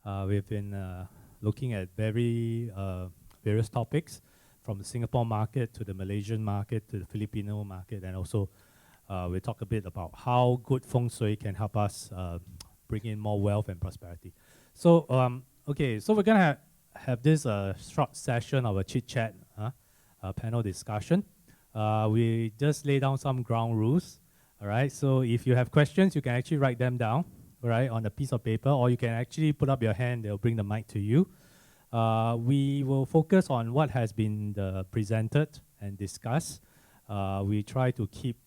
We've been looking at various topics, from the Singapore market to the Malaysian market to the Filipino market, and also we talk a bit about how good feng shui can help us bring in more wealth and prosperity. So, so we're gonna have this short session of a chit chat, panel discussion. We just lay down some ground rules. All right. So if you have questions, you can actually write them down, right, on a piece of paper, or you can actually put up your hand. They'll bring the mic to you. We will focus on what has been presented and discussed. We try to keep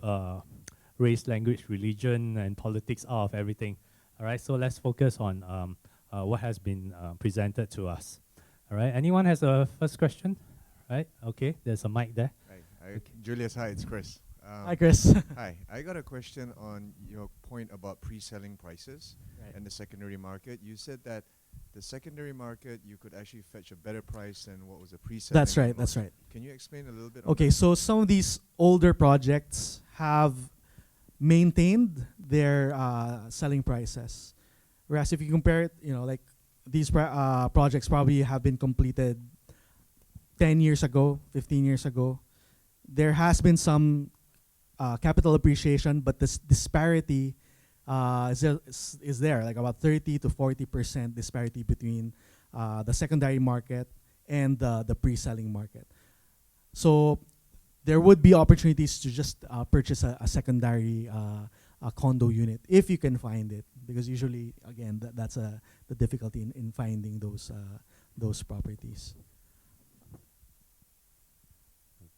race, language, religion, and politics out of everything. All right. So let's focus on what has been presented to us. All right. Anyone has a first question? Right. Okay. There's a mic there. Hi. Okay. Julius, hi. It's Chris. Hi, Chris. Hi. I got a question on your point about pre-selling prices and the secondary market. You said that the secondary market, you could actually fetch a better price than what was a pre-selling. That's right. That's right. Can you explain a little bit? Okay, so some of these older projects have maintained their selling prices, whereas if you compare it, like these projects probably have been completed 10 years ago, 15 years ago. There has been some capital appreciation, but this disparity is there, like about 30 to 40% disparity between the secondary market and the pre-selling market. So there would be opportunities to just purchase a secondary condo unit if you can find it, because usually, again, that's the difficulty in finding those properties.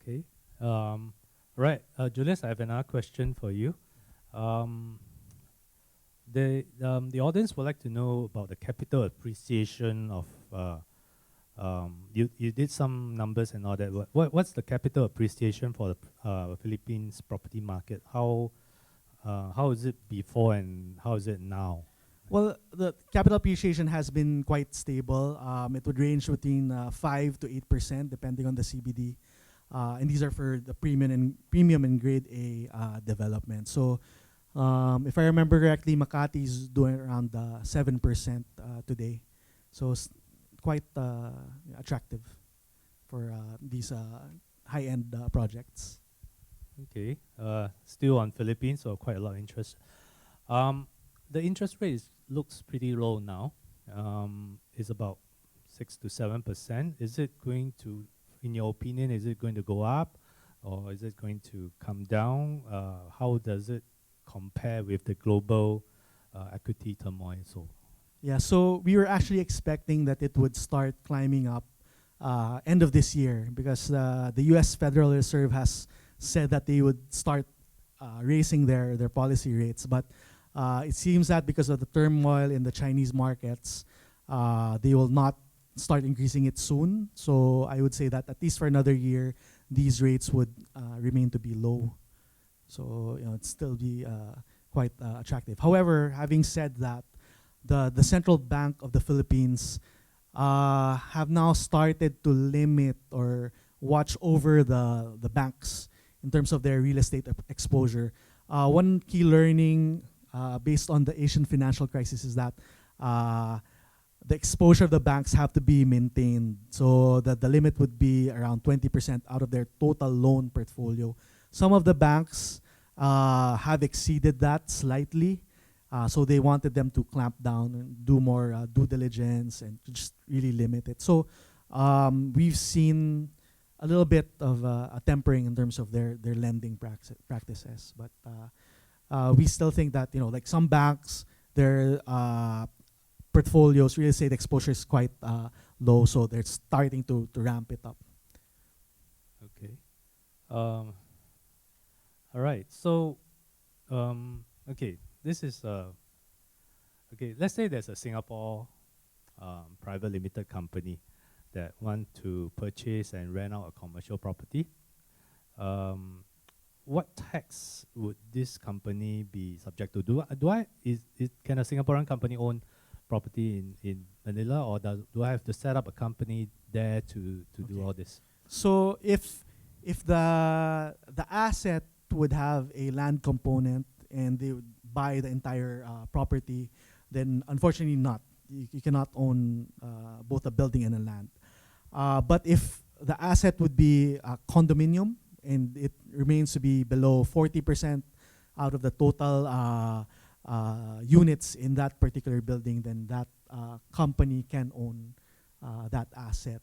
Okay. Right, Julius, I have another question for you. The audience would like to know about the capital appreciation of. You did some numbers and all that. What's the capital appreciation for the Philippines property market? How is it before and how is it now? Well, the capital appreciation has been quite stable. It would range between 5 to 8% depending on the CBD. And these are for the premium and grade A development. So if I remember correctly, Makati is doing around 7% today. So it's quite attractive for these high-end projects. Okay. Still on Philippines, so quite a lot of interest. The interest rate looks pretty low now. It's about 6 to 7%. Is it going to, in your opinion, is it going to go up or is it going to come down? How does it compare with the global equity turmoil? So we were actually expecting that it would start climbing up end of this year, because the U.S. Federal Reserve has said that they would start raising their policy rates. But it seems that because of the turmoil in the Chinese markets, they will not start increasing it soon. So I would say that at least for another year, these rates would remain to be low. So it'd still be quite attractive. However, having said that, the Central Bank of the Philippines have now started to limit or watch over the banks in terms of their real estate exposure. One key learning based on the Asian financial crisis is that the exposure of the banks have to be maintained, so that the limit would be around 20% out of their total loan portfolio. Some of the banks have exceeded that slightly, so they wanted them to clamp down and do more due diligence and just really limit it. So we've seen a little bit of a tempering in terms of their lending practices, but we still think that like some banks, their portfolios, real estate exposure is quite low, so they're starting to ramp it up. Okay. All right. So, okay, this is okay. Let's say there's a Singapore private limited company that want to purchase and rent out a commercial property. What tax would this company be subject to? Can a Singaporean company own property in Manila, or do I have to set up a company there to do all this? So if the asset would have a land component and they would buy the entire property, then unfortunately not. you cannot own both a building and a land. But if the asset would be a condominium and it remains to be below 40% out of the total units in that particular building, then that company can own that asset.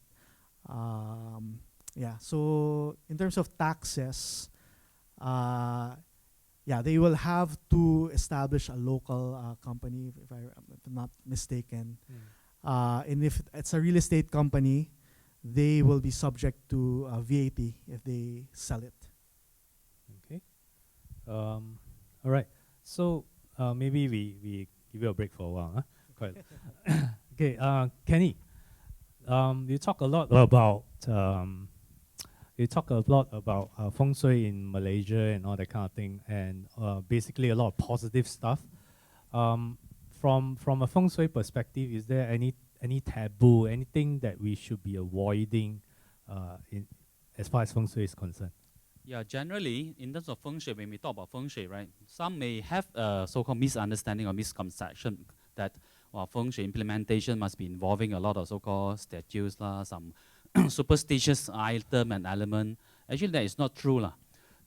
Yeah, so in terms of taxes, yeah, they will have to establish a local company, if I'm not mistaken. And if it's a real estate company, they will be subject to VAT if they sell it. Okay. All right. So maybe we give you a break for a while. Huh? Quite. Okay. Kenny, you talk a lot about feng shui in Malaysia and all that kind of thing, and basically a lot of positive stuff. From a feng shui perspective, is there any taboo, anything that we should be avoiding in as far as feng shui is concerned? Yeah, generally, in terms of feng shui, when we talk about feng shui, right, some may have a so-called misunderstanding or misconception that feng shui implementation must be involving a lot of so-called statues, some superstitious item and element. Actually, that is not true.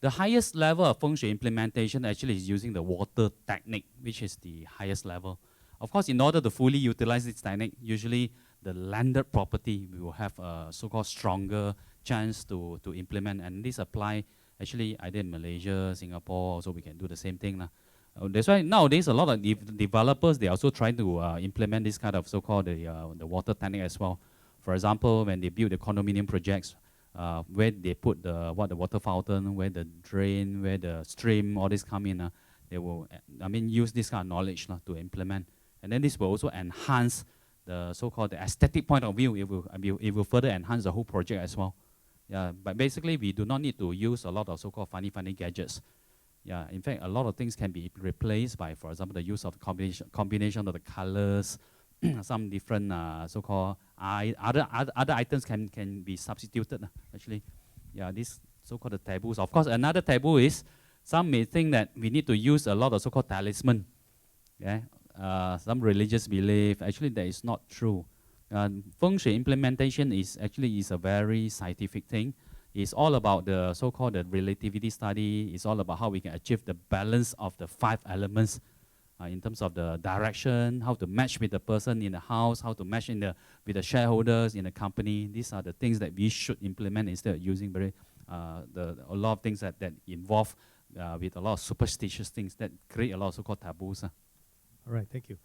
The highest level of feng shui implementation actually is using the water technique, which is the highest level. Of course, in order to fully utilize this technique, usually the landed property will have a so-called stronger chance to implement, and this apply actually either in Malaysia, Singapore, so we can do the same thing. That's why nowadays a lot of developers, they also try to implement this kind of so-called the water technique as well. For example, when they build the condominium projects, where they put the water fountain, where the drain, where the stream, all this come in, they will use this kind of knowledge to implement, and then this will also enhance the so-called the aesthetic point of view. It will further enhance the whole project as well. Yeah, but basically we do not need to use a lot of so-called funny gadgets. Yeah, in fact, a lot of things can be replaced by, for example, the use of combination of the colors, some different so-called other items can be substituted. Actually, yeah, this so-called the taboos. Of course, another taboo is some may think that we need to use a lot of so-called talisman. Yeah, some religious belief. Actually, that is not true. Feng Shui implementation is a very scientific thing. It's all about the so-called the relativity study. It's all about how we can achieve the balance of the 5 elements in terms of the direction, how to match with the person in the house, how to match with the shareholders in the company. These are the things that we should implement instead of using a lot of things that involve with a lot of superstitious things that create a lot of so-called taboos. All right, thank you.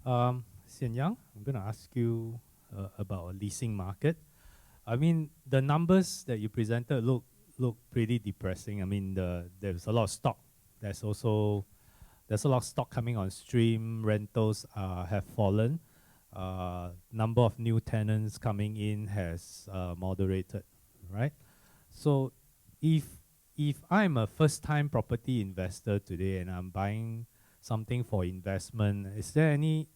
Xian Yang, I'm going to ask you about a leasing market. I mean, the numbers that you presented look pretty depressing. I mean, there's a lot of stock. There's a lot of stock coming on stream. Rentals have fallen. Number of new tenants coming in has moderated, right? So, if I'm a first-time property investor today and I'm buying something for investment, is there any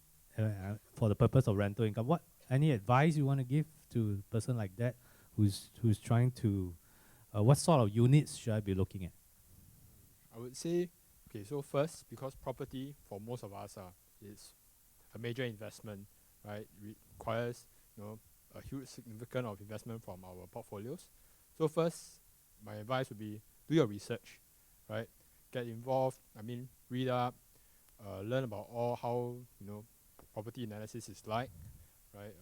for the purpose of rental income? Any advice you want to give to a person like that who's trying to, what sort of units should I be looking at? I would say, okay, so first, because property for most of us is a major investment, right? Requires a huge significant of investment from our portfolios. So first, my advice would be do your research, right? Get involved. Read up, learn about how property analysis is like, right?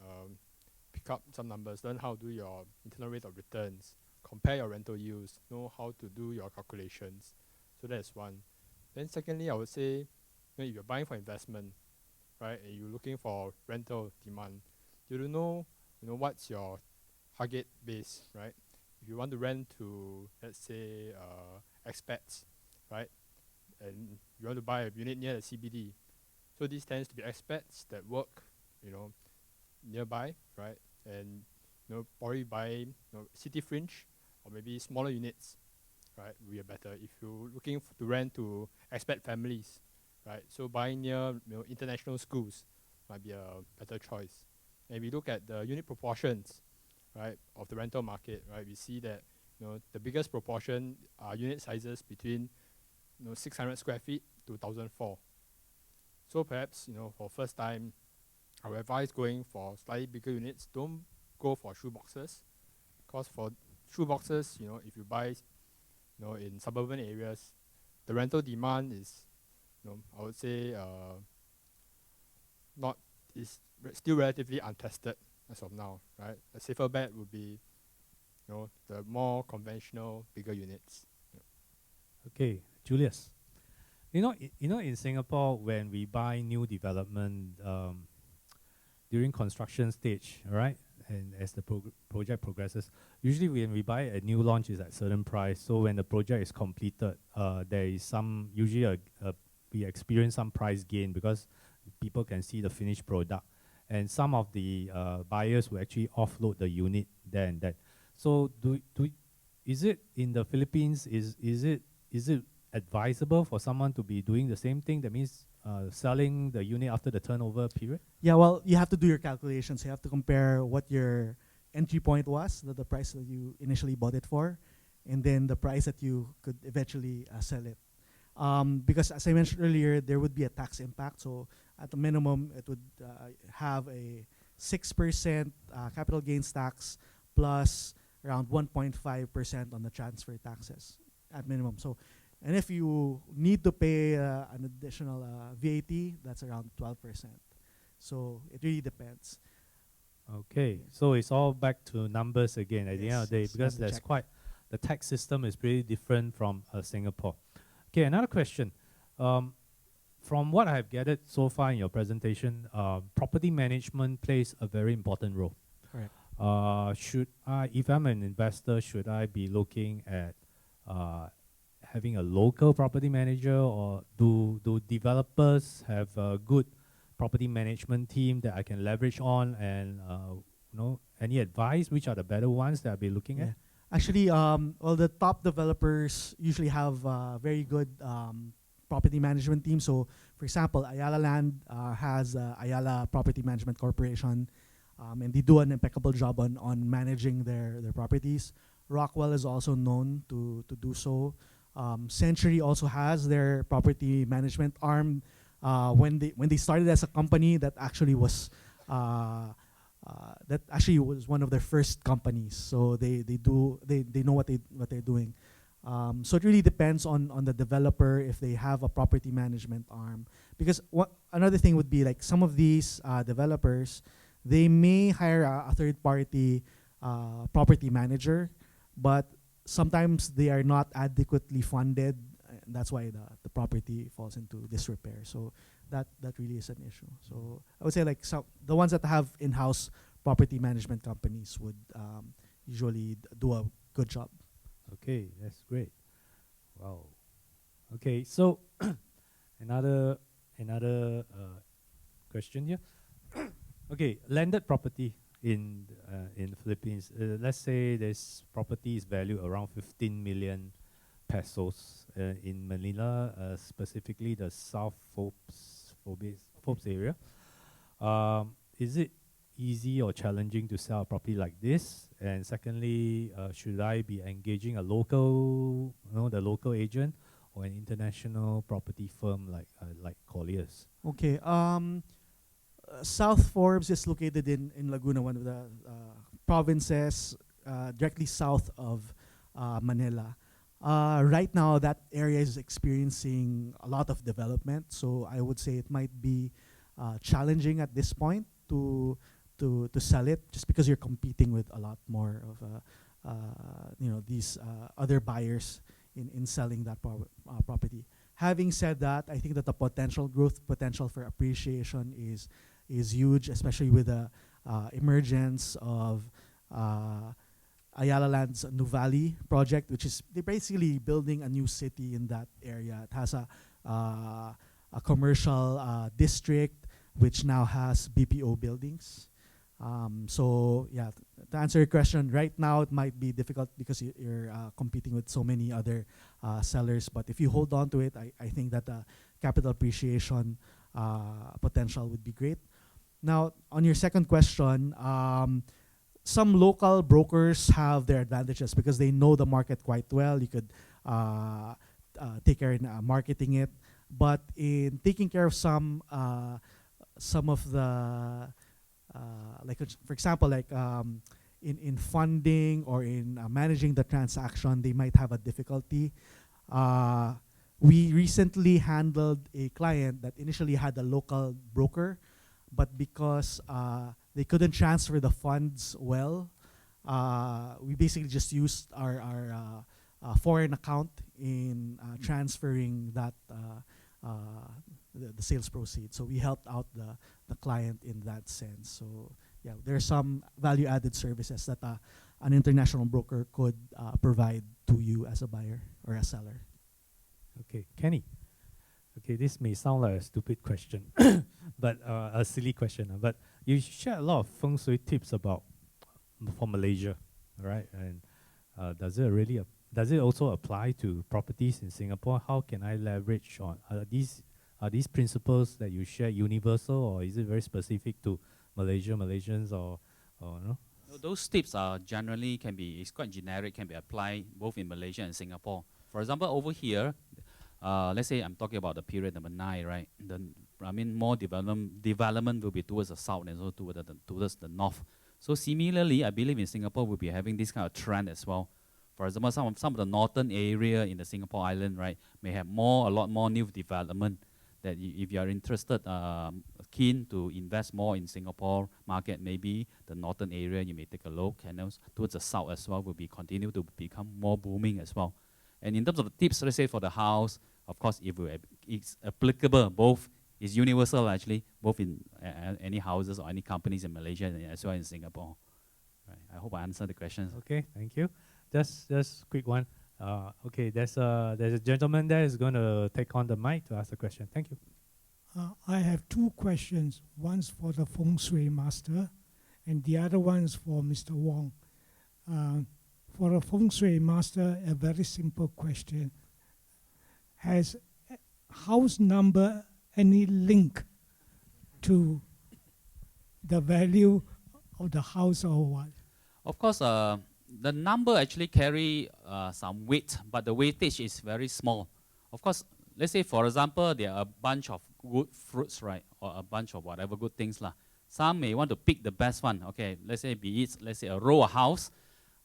Pick up some numbers, learn how to do your internal rate of returns, compare your rental yields, know how to do your calculations. So that's one. Then secondly, I would say, if you're buying for investment, right, and you're looking for rental demand, you don't know, what's your target base, right? If you want to rent to, let's say, expats, right, and you want to buy a unit near the CBD, so this tends to be expats that work, nearby, right, and probably buy city fringe or maybe smaller units, right, will be better. If you're looking to rent to expat families, right, so buying near international schools might be a better choice. And we look at the unit proportions, right, of the rental market, right, we see that the biggest proportion are unit sizes between 600 square feet to 1,004. So perhaps for first time I would advise going for slightly bigger units. Don't go for shoe boxes, because for shoe boxes, if you buy, in suburban areas, the rental demand is, I would say, not is still relatively untested as of now, right? A safer bet would be, the more conventional bigger units. Okay, Julius. In Singapore, when we buy new development during construction stage, all right, and as the project progresses, usually when we buy a new launch is at certain price. So when the project is completed, there is some usually we experience some price gain because people can see the finished product, and some of the buyers will actually offload the unit there and then. So is it in the Philippines? Is it advisable for someone to be doing the same thing? That means selling the unit after the turnover period? Yeah, well, you have to do your calculations. You have to compare what your entry point was, the price that you initially bought it for, and then the price that you could eventually sell it. Because as I mentioned earlier, there would be a tax impact. So at the minimum, it would have a 6% capital gains tax plus around 1.5% on the transfer taxes at minimum. So, and if you need to pay an additional VAT, that's around 12%. So it really depends. Okay, so it's all back to numbers again at the end of the day, Yes, because have to check. the tax system is pretty different from Singapore. Okay, another question. From what I've gathered so far in your presentation, property management plays a very important role. Correct. If I'm an investor, should I be looking at having a local property manager, or do developers have a good property management team that I can leverage on? And any advice? Which are the better ones that I'll be looking at? Actually, well, the top developers usually have very good property management team. So, for example, Ayala Land has Ayala Property Management Corporation, and they do an impeccable job on managing their properties. Rockwell is also known to do so. Century also has their property management arm. When they started as a company, that actually was one of their first companies. So they know what they're doing. So it really depends on the developer if they have a property management arm. Because another thing would be like some of these developers, they may hire a third party property manager, but sometimes they are not adequately funded. And that's why the property falls into disrepair. So that really is an issue. So I would say like the ones that have in-house property management companies would usually do a good job. Okay, that's great. Wow. Okay, so another question here. Okay, landed property in the Philippines. Let's say this property is valued around 15 million pesos in Manila, specifically the South Phobes area. Is it easy or challenging to sell a property like this? And secondly, should I be engaging the local agent, or an international property firm like Colliers? Okay. South Forbes is located in Laguna, one of the provinces directly south of Manila. Right now, that area is experiencing a lot of development, so I would say it might be challenging at this point to sell it, just because you're competing with a lot more of these other buyers in selling that property. Having said that, I think that the growth potential for appreciation is huge, especially with the emergence of Ayala Land's Nuvali project, which is they're basically building a new city in that area. It has a commercial district which now has BPO buildings. So yeah, to answer your question, right now it might be difficult because you're competing with so many other sellers. But if you hold on to it, I think that the capital appreciation potential would be great. Now, on your second question, some local brokers have their advantages because they know the market quite well. You could take care in marketing it. But in taking care of some some of the like for example, like in funding or in managing the transaction, they might have a difficulty. We recently handled a client that initially had a local broker, but because they couldn't transfer the funds well, we basically just used our foreign account in transferring that the sales proceeds. So we helped out the client in that sense. So yeah, there are some value-added services that an international broker could provide to you as a buyer or a seller. Okay, Kenny. Okay, this may sound like a stupid question, but a silly question. But you share a lot of feng shui tips about for Malaysia, right? And does it also apply to properties in Singapore? How can I leverage on are these principles that you share universal, or is it very specific to Malaysians, or no? Those tips are generally it's quite generic, can be applied both in Malaysia and Singapore. For example, over here, let's say I'm talking about the period number 9, right? More development will be towards the south and also towards the north. So similarly, I believe in Singapore we'll be having this kind of trend as well. For example, some of the northern area in the Singapore island, right, may have a lot more new development. That if you are interested, keen to invest more in Singapore market, maybe the northern area you may take a look, and also towards the south as well will be continue to become more booming as well. And in terms of the tips, let's say for the house, of course, it's applicable, both is universal actually, both in any houses or any companies in Malaysia and as well in Singapore. Right. I hope I answered the questions. Okay, thank you. Just quick one. Okay, there's a gentleman there who's going to take on the mic to ask the question. Thank you. I have 2 questions. One's for the Feng Shui master, and the other one's for Mr. Wong. For a Feng Shui master, a very simple question. Has house number any link to the value of the house or what? Of course, the number actually carry some weight, but the weightage is very small. Of course, let's say for example, there are a bunch of good fruits, right, or a bunch of whatever good things lah. Some may want to pick the best one. Okay, let's say a row of house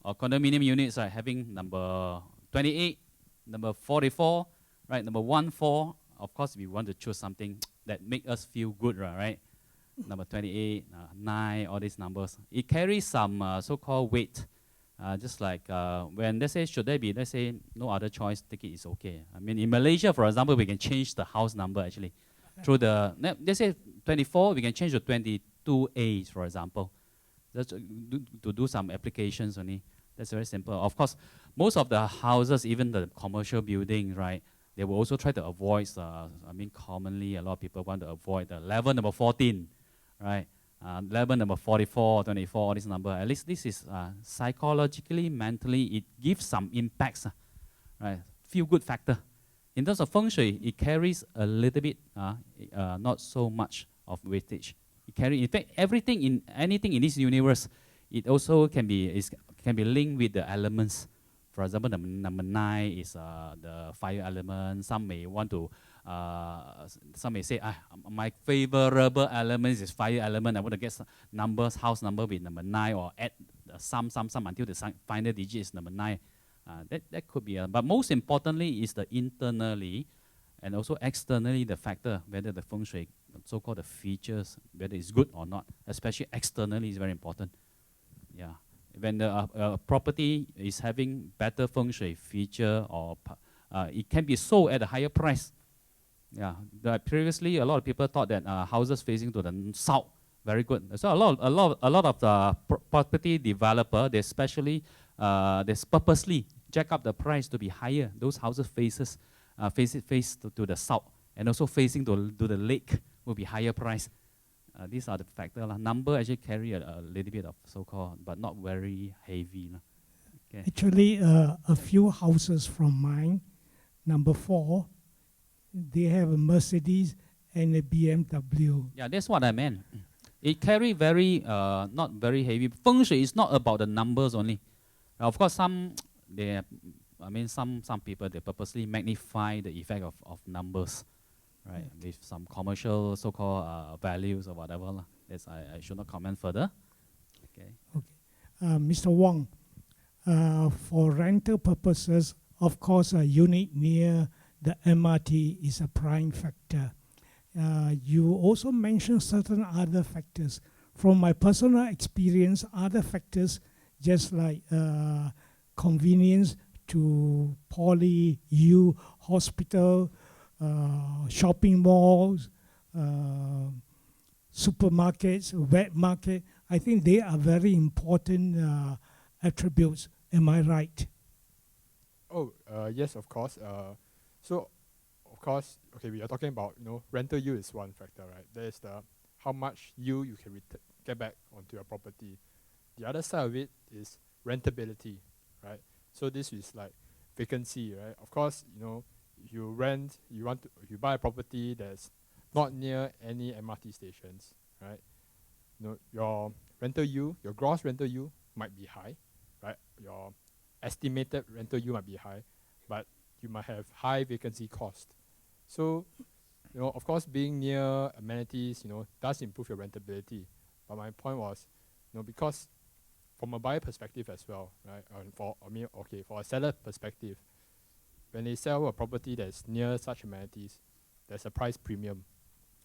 or condominium units, right, having number 28, number 44, right, number 14. Of course, we want to choose something that make us feel good, right? Number 28, 9, all these numbers. It carries some so-called weight. Just like when they say, should there be, let's say, no other choice, take it is okay. I mean, in Malaysia, for example, we can change the house number actually. Through they say 24, we can change to 22A, for example. Just to do some applications only. That's very simple. Of course, most of the houses, even the commercial building, right, they will also try to avoid, commonly a lot of people want to avoid the level number 14, right? Level number 44, 24, all this number. At least this is psychologically, mentally, it gives some impacts, right? Feel good factor. In terms of feng shui, it carries a little bit, not so much of weightage. In fact, anything in this universe, it also can be linked with the elements. For example, the number 9 is the fire element. Some may say, my favorable element is fire element. I want to get house number with number 9, or add some until the final digit is number 9. That could be, but most importantly is the internally and also externally the factor, whether the feng shui, so-called the features, whether it's good or not, especially externally is very important. Yeah. When the property is having better feng shui feature, or it can be sold at a higher price. Yeah, previously a lot of people thought that houses facing to the south very good. So a lot of the property developer, they purposely jack up the price to be higher. Those houses face to the south, and also facing to the lake will be higher price. These are the factors. Number actually carry a little bit of so-called, but not very heavy. Okay. Actually, a few houses from mine, number 4, they have a Mercedes and a BMW. Yeah, that's what I meant. It carry very, not very heavy. Feng shui is not about the numbers only. Of course, some people, they purposely magnify the effect of numbers. right? With some commercial so-called values or whatever lah. That's I should not comment further. Okay. Mr. Wong, for rental purposes, of course, a unit near the MRT is a prime factor. You also mentioned certain other factors. From my personal experience, other factors just like convenience to poly, U, hospital, shopping malls, supermarkets, wet market, I think they are very important attributes. Am I right? Oh, yes, of course. So, of course, okay, we are talking about, rental yield is one factor, right? There's the how much yield you can get back onto your property. The other side of it is rentability, right? So this is like vacancy, right? Of course, you rent, you buy a property that's not near any MRT stations, right? Your rental yield, your gross rental yield might be high, right? Your estimated rental yield might be high, but you might have high vacancy cost. So, of course, being near amenities, does improve your rentability. But my point was, because from a buyer perspective as well, right? For a seller perspective, when they sell a property that's near such amenities, there's a price premium,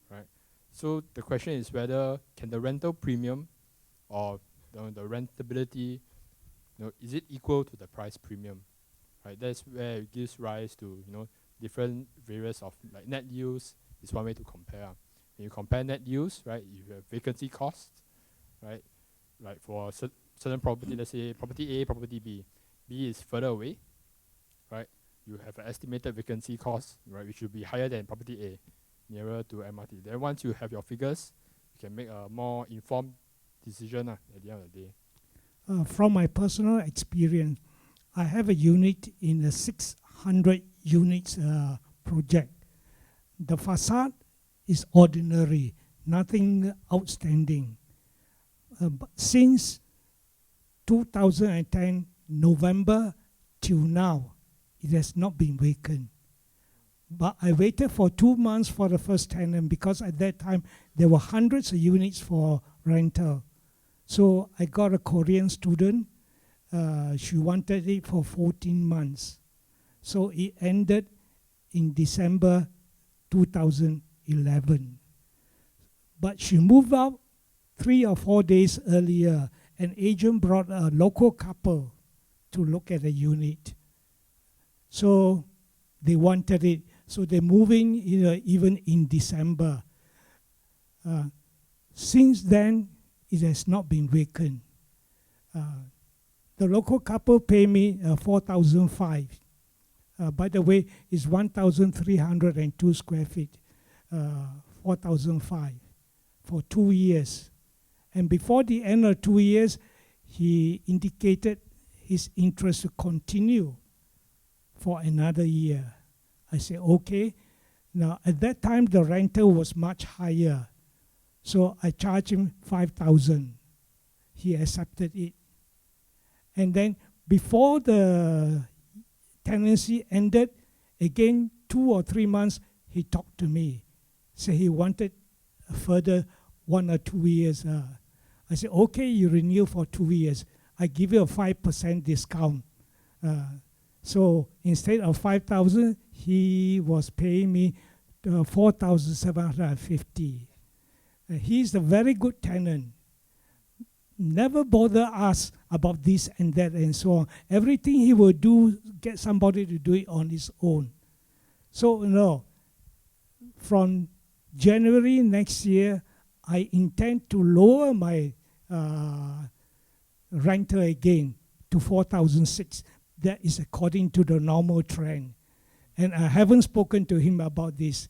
right? So the question is whether can the rental premium or the rentability, is it equal to the price premium, right? That's where it gives rise to different various of like net yields is one way to compare. When you compare net yields, right, you have vacancy costs, right? Like for certain property, let's say property A, property B. B is further away, right? You have an estimated vacancy cost, right, which should be higher than property A, nearer to MRT. Then once you have your figures, you can make a more informed decision at the end of the day. From my personal experience, I have a unit in a 600 units project. The facade is ordinary, nothing outstanding. But since 2010, November till now, it has not been vacant. But I waited for 2 months for the first tenant because at that time there were hundreds of units for rental. So I got a Korean student. She wanted it for 14 months. So it ended in December 2011. But she moved out 3 or 4 days earlier. An agent brought a local couple to look at the unit. So they wanted it. So they're moving even in December. Since then, it has not been vacant. The local couple pay me 4,500. By the way, it's 1,302 square feet, 4,500 for 2 years. And before the end of 2 years, he indicated his interest to continue for another year. I said, okay. Now, at that time, the rental was much higher. So I charged him 5,000. He accepted it. And then before the tenancy ended, again, 2 or 3 months, he talked to me. So he wanted a further 1 or 2 years. I said, okay, you renew for 2 years. I give you a 5% discount. So instead of 5,000, he was paying me 4,750. He's a very good tenant. Never bother us about this and that and so on. Everything he will do, get somebody to do it on his own. So, from January next year, I intend to lower my rental again to 4,600. That is according to the normal trend. And I haven't spoken to him about this.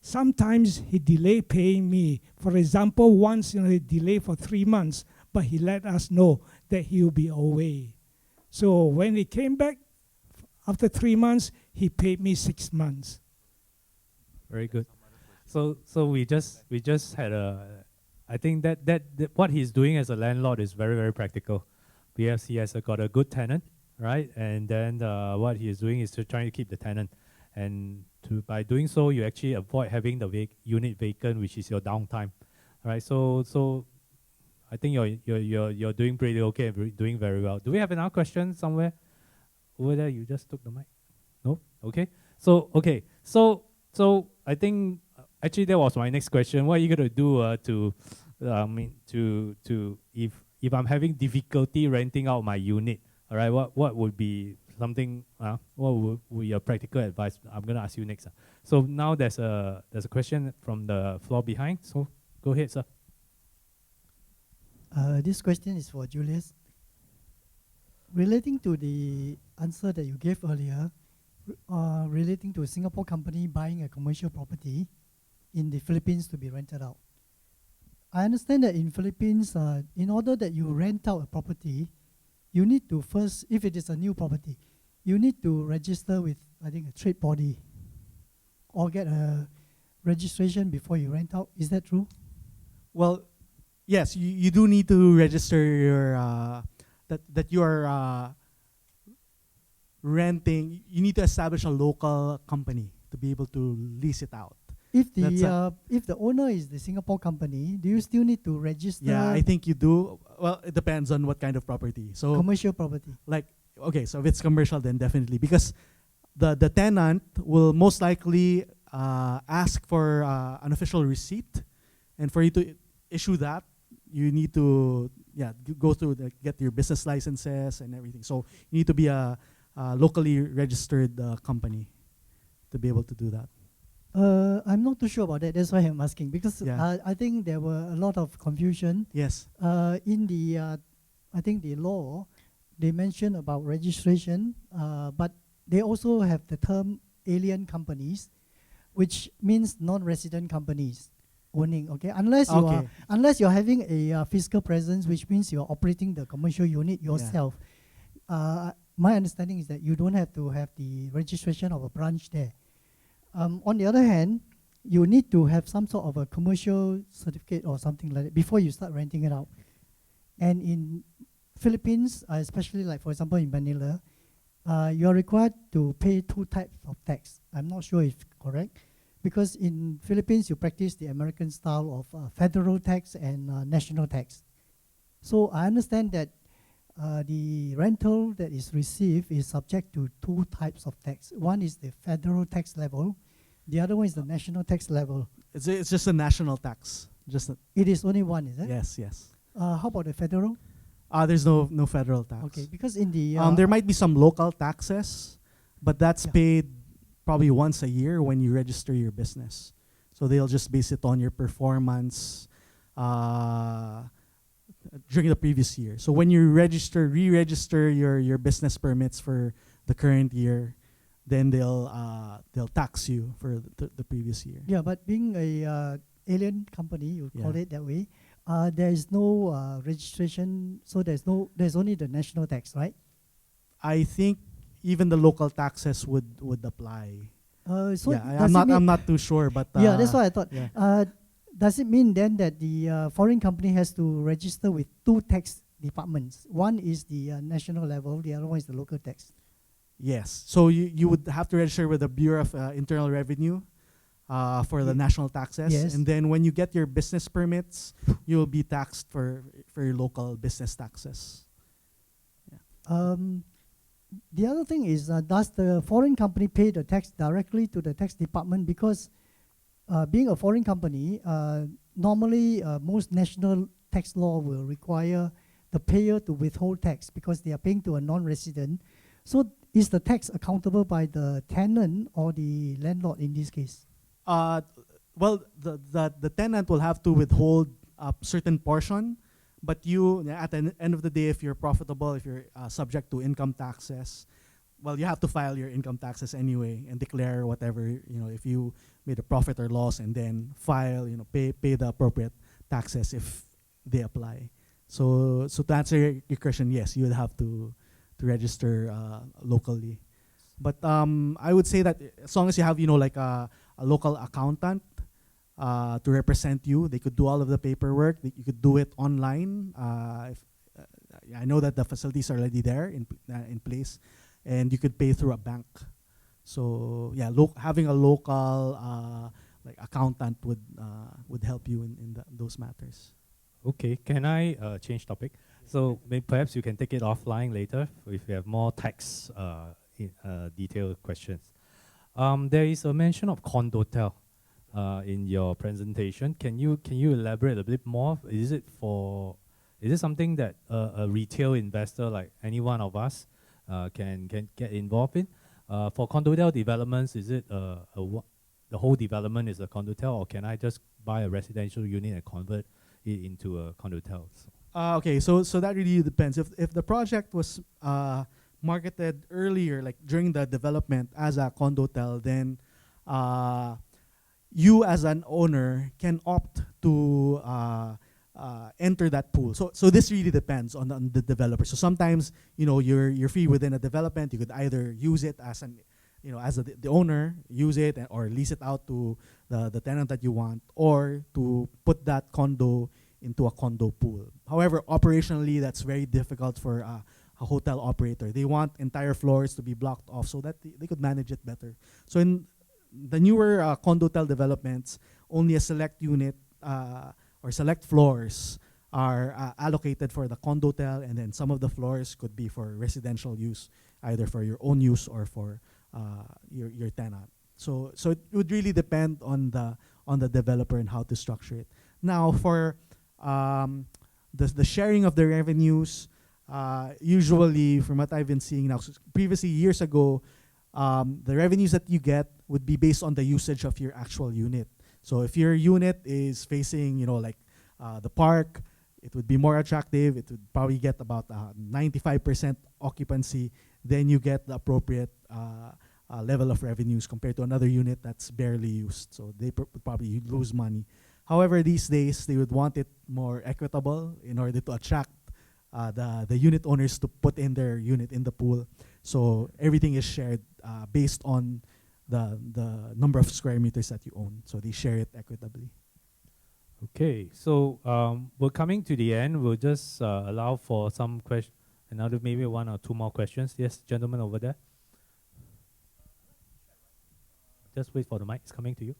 Sometimes he delay paying me. For example, once he delayed for 3 months, but he let us know that he will be away. So when he came back, after 3 months, he paid me 6 months. Very good. So we just had I think that what he's doing as a landlord is very, very practical. Because he has got a good tenant, right? And then what he is doing is trying to keep the tenant. And by doing so, you actually avoid having the unit vacant, which is your downtime. All right. So I think you're doing pretty okay, doing very well. Do we have another question somewhere over there? You just took the mic. No. Okay. So I think actually that was my next question. What are you gonna do to if I'm having difficulty renting out my unit? All right. What would be something? What would be your practical advice? I'm gonna ask you next. So now there's a question from the floor behind. So go ahead, sir. This question is for Julius. Relating to the answer that you gave earlier, relating to a Singapore company buying a commercial property in the Philippines to be rented out. I understand that in Philippines, in order that you rent out a property, you need to first, if it is a new property, you need to register with, I think, a trade body or get a registration before you rent out. Is that true? Well, yes, you do need to register your that you are renting. You need to establish a local company to be able to lease it out. If the owner is the Singapore company, do you still need to register? Yeah, I think you do. Well, it depends on what kind of property. So commercial property. like, okay, so if it's commercial, then definitely, because the tenant will most likely ask for an official receipt, and for you to issue that, you need to go through get your business licenses and everything. So you need to be a locally registered company to be able to do that. I'm not too sure about that. That's why I'm asking, because Yeah. I think there were a lot of confusion. Yes. In the, I think the law, they mention about registration, but they also have the term alien companies, which means non-resident companies owning. Okay, unless you're having a physical presence, which means you're operating the commercial unit yourself. My understanding is that you don't have to have the registration of a branch there. On the other hand, you need to have some sort of a commercial certificate or something like that before you start renting it out. And in Philippines, especially like for example in Manila, you are required to pay 2 types of tax. I'm not sure if correct, because in Philippines you practice the American style of federal tax and national tax. So I understand that the rental that is received is subject to 2 types of tax. One is the federal tax level. The other one is the national tax level. It's just a national tax. It is only one, is it? Yes. How about the federal? There's no federal tax. Okay, because in the there might be some local taxes, but that's paid probably once a year when you register your business. So they'll just base it on your performance during the previous year. So when you re-register your business permits for the current year, then they'll tax you for the previous year. Yeah, but being a alien company, you call it that way, there is no registration, so there's only the national tax, right? I think even the local taxes would apply. I'm not too sure, but that's what I thought. Yeah. Does it mean then that the foreign company has to register with 2 tax departments? One is the national level, the other one is the local tax. Yes. So you would have to register with the Bureau of Internal Revenue for the national taxes. Yes. And then when you get your business permits, you will be taxed for your local business taxes. Yeah. The other thing is, does the foreign company pay the tax directly to the tax department? Because being a foreign company, normally most national tax law will require the payer to withhold tax because they are paying to a non-resident. So is the tax accountable by the tenant or the landlord in this case? Well, the tenant will have to withhold a certain portion, but you, at the end of the day, if you're profitable, if you're subject to income taxes, well, you have to file your income taxes anyway and declare whatever, if you made a profit or loss, and then file, pay the appropriate taxes if they apply. So to answer your question, yes, you would have to register locally. But I would say that as long as you have, like a local accountant to represent you, they could do all of the paperwork. You could do it online. I know that the facilities are already there in place, and you could pay through a bank. So yeah, having a local like accountant would help you in those matters. Okay, can I change topic? So perhaps you can take it offline later if you have more tax detailed questions. There is a mention of Condotel in your presentation. Can you elaborate a bit more? Is it something that a retail investor like any one of us can get involved in? For Condotel developments, is it the whole development is a Condotel, or can I just buy a residential unit and convert it into a Condotel? Okay, so that really depends. If the project was marketed earlier, like during the development as a Condotel, then you as an owner can opt to enter that pool. So this really depends on the developer. So sometimes you're free within a development. You could either use it as the owner, use it or lease it out to the tenant that you want, or to put that condo into a condo pool. However, operationally, that's very difficult for a hotel operator. They want entire floors to be blocked off so that they could manage it better. So in the newer Condotel developments, only a select unit or select floors are allocated for the Condotel, and then some of the floors could be for residential use, either for your own use or for your tenant. So it would really depend on the developer and how to structure it. Now for the sharing of the revenues, usually from what I've been seeing now, previously years ago, the revenues that you get would be based on the usage of your actual unit. So if your unit is facing, the park, it would be more attractive. It would probably get about 95% occupancy. Then you get the appropriate level of revenues compared to another unit that's barely used. So they would probably lose money. However, these days, they would want it more equitable in order to attract the unit owners to put in their unit in the pool. So everything is shared based on the number of square meters that you own. So they share it equitably. Okay, so we're coming to the end. We'll just allow for some questions, another maybe one or two more questions. Yes, gentleman over there. Just wait for the mic. It's coming to you.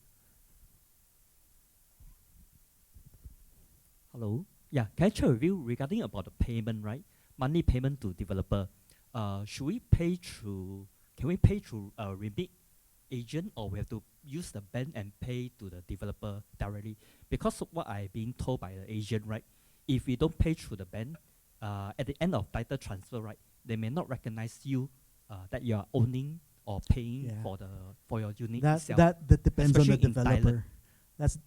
Hello. Yeah, can I check with you regarding about the payment, right? Money payment to developer. Should we pay through? Can we pay through a remit agent, or we have to use the bank and pay to the developer directly? Because what I'm being told by the agent, right? If we don't pay through the bank, at the end of title transfer, right, they may not recognize you that you are owning or paying for your unit itself. That depends on the especially in Thailand. developer.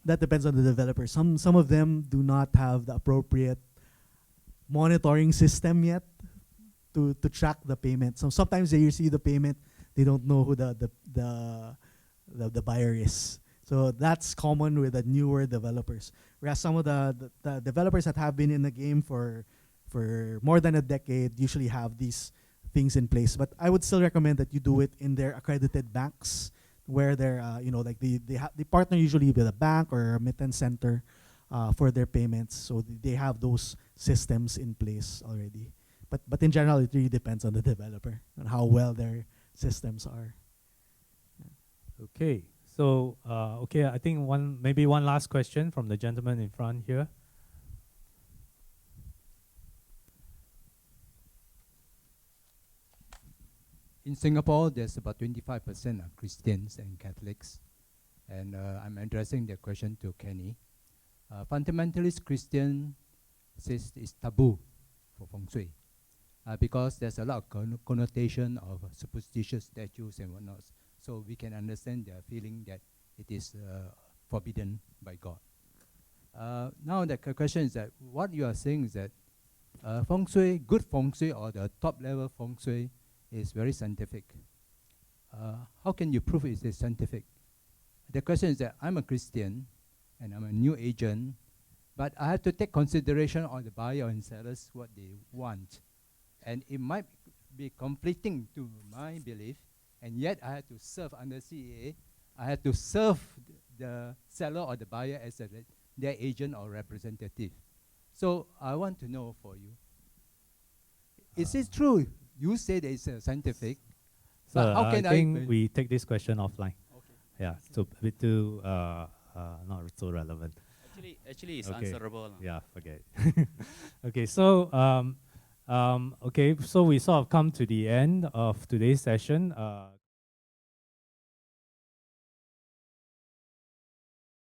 That depends on the developer. Some of them do not have the appropriate monitoring system yet to track the payment. So sometimes they receive the payment, they don't know who the buyer is. So that's common with the newer developers. Whereas some of the developers that have been in the game for more than a decade usually have these things in place. But I would still recommend that you do it in their accredited banks, where they're they partner usually with a bank or a remittance center for their payments. So they have those systems in place already. But in general, it really depends on the developer and how well their systems are. Okay, so I think maybe one last question from the gentleman in front here. In Singapore, there's about 25% of Christians and Catholics, and I'm addressing the question to Kenny. Fundamentalist Christian says it's taboo for feng shui because there's a lot of connotation of superstitious statues and whatnot. So we can understand their feeling that it is forbidden by God. Now the question is that what you are saying is that feng shui, good feng shui or the top level feng shui is very scientific. How can you prove it is scientific? The question is that I'm a Christian and I'm a new agent, but I have to take consideration on the buyer and sellers what they want. And it might be conflicting to my belief, and yet I have to serve under CAA. I have to serve the seller or the buyer as their agent or representative. So I want to know for you, is it true? You say that it's scientific. So But how I can I think even- we take this question offline. Yeah, so a bit too not so relevant. Actually, it's Okay. answerable. lah. Yeah, forget it. Okay, so okay, so we sort of come to the end of today's session.